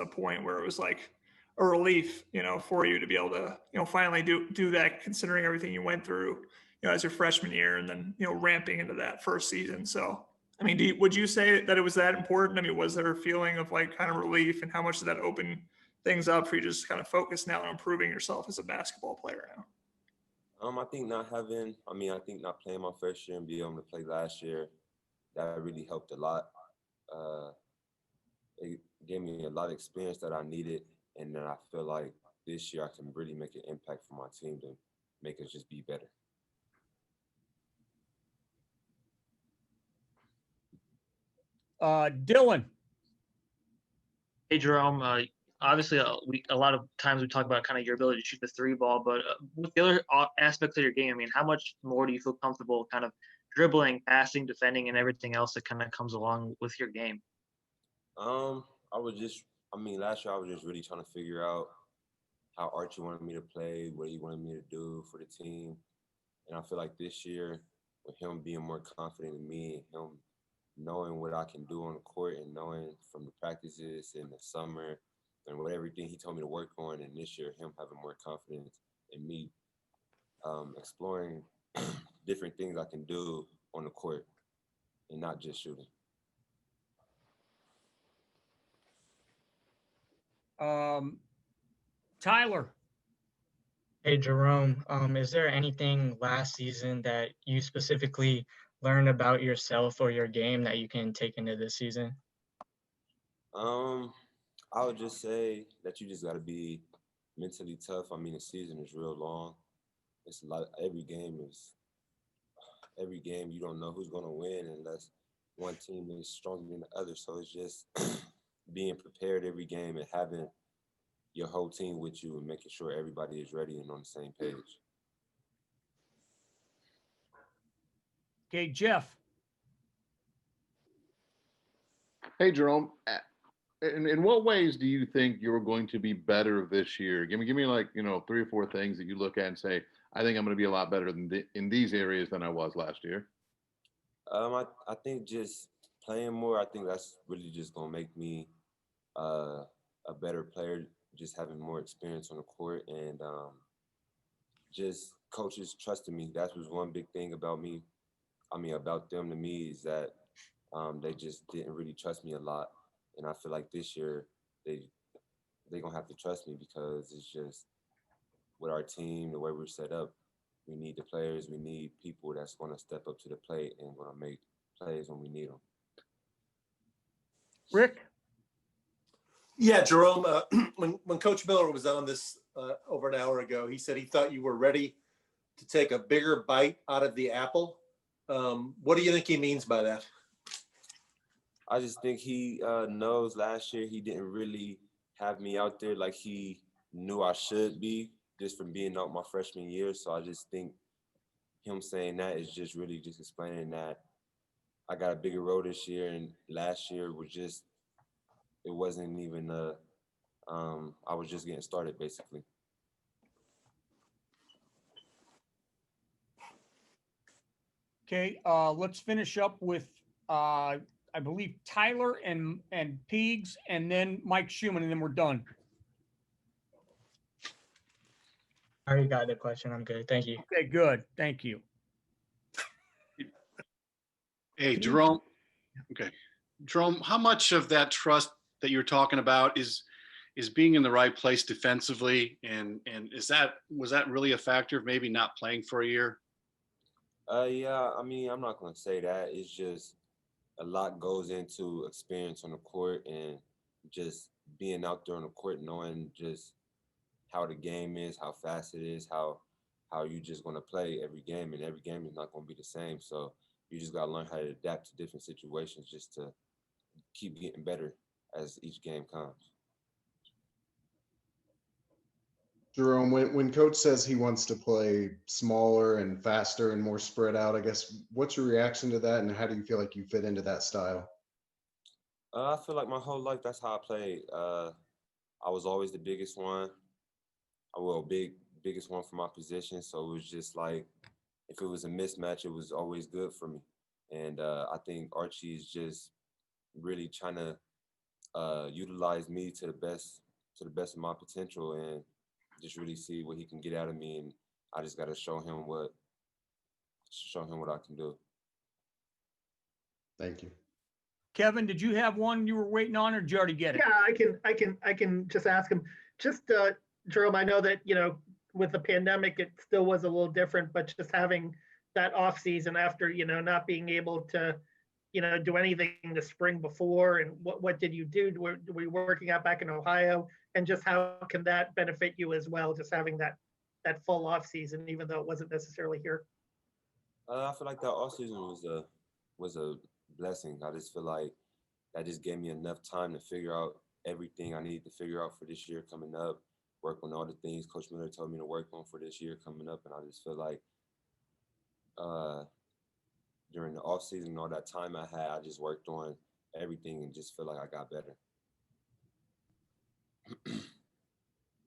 the point where it was like a relief, for you to be able to, finally do that, considering everything you went through, as your freshman year, and then ramping into that first season. So, I mean, would you say that it was that important? I mean, was there a feeling of like kind of relief, and how much did that open things up for you, just kind of focus now on improving yourself as a basketball player now? I think I think not playing my first year and being able to play last year, that really helped a lot. Uh, it gave me a lot of experience that I needed, and then I feel like this year I can really make an impact for my team to make us just be better. Dylan. Hey, Jerome. Obviously, a lot of times we talk about kind of your ability to shoot the three ball, but with the other aspects of your game, I mean, how much more do you feel comfortable kind of dribbling, passing, defending, and everything else that kind of comes along with your game? Um, last year I was just really trying to figure out how Archie wanted me to play, what he wanted me to do for the team, and I feel like this year, with him being more confident in me, and him knowing what I can do on the court, and knowing from the practices in the summer and what everything he told me to work on, and this year him having more confidence in me, exploring different things I can do on the court and not just shooting. Tyler. Hey, Jerome, is there anything last season that you specifically learned about yourself or your game that you can take into this season? I would just say that you just got to be mentally tough. I mean, the season is real long. It's a lot. Every game. You don't know who's going to win unless one team is stronger than the other. So it's just being prepared every game and having your whole team with you and making sure everybody is ready and on the same page. Okay, Jeff. Hey, Jerome. In what ways do you think you're going to be better this year? Give me like, 3 or 4 things that you look at and say, I think I'm going to be a lot better in these areas than I was last year. I think just playing more, I think that's really just going to make me a better player, just having more experience on the court, and just coaches trusting me. That was one big thing about me. About them to me is that they just didn't really trust me a lot. And I feel like this year they gonna have to trust me, because it's just with our team, the way we're set up, we need the players, we need people that's gonna step up to the plate and gonna make plays when we need them. Rick? Yeah, Jerome, when Coach Miller was on this over an hour ago, he said he thought you were ready to take a bigger bite out of the apple. What do you think he means by that? I just think he knows last year he didn't really have me out there like he knew I should be, just from being out my freshman year. So I just think him saying that is just really just explaining that I got a bigger role this year, and last year was just, it wasn't even I was just getting started basically. Okay, let's finish up with I believe Tyler and Peegs, and then Mike Schumann, and then we're done. I already got the question. I'm good. Thank you. Okay, good. Thank you. Hey, Jerome. Okay. Jerome, how much of that trust that you're talking about is being in the right place defensively, and was that really a factor of maybe not playing for a year? Yeah, I'm not gonna say that. It's just a lot goes into experience on the court, and just being out there on the court, knowing just how the game is, how fast it is, how you just gonna play every game, and every game is not gonna be the same. So you just gotta learn how to adapt to different situations just to keep getting better as each game comes. Jerome, when coach says he wants to play smaller and faster and more spread out, I guess, what's your reaction to that, and how do you feel like you fit into that style? I feel like my whole life that's how I played. I was always the biggest one. Biggest one for my position. So it was just like, if it was a mismatch, it was always good for me. And I think Archie is just really trying to utilize me to the best of my potential and just really see what he can get out of me. And I just got to show him what I can do. Thank you. Kevin, did you have one you were waiting on, or did you already get it? Yeah, I can just ask him. Just Jerome, I know that with the pandemic, it still was a little different, but just having that off season after not being able to do anything the spring before, and what did you do? Were you working out back in Ohio, and just how can that benefit you as well? Just having that full off season, even though it wasn't necessarily here. I feel like that off season was a blessing. I just feel like that just gave me enough time to figure out everything I needed to figure out for this year coming up, work on all the things Coach Miller told me to work on for this year coming up. And I just feel like during the off season, all that time I had, I just worked on everything and just feel like I got better.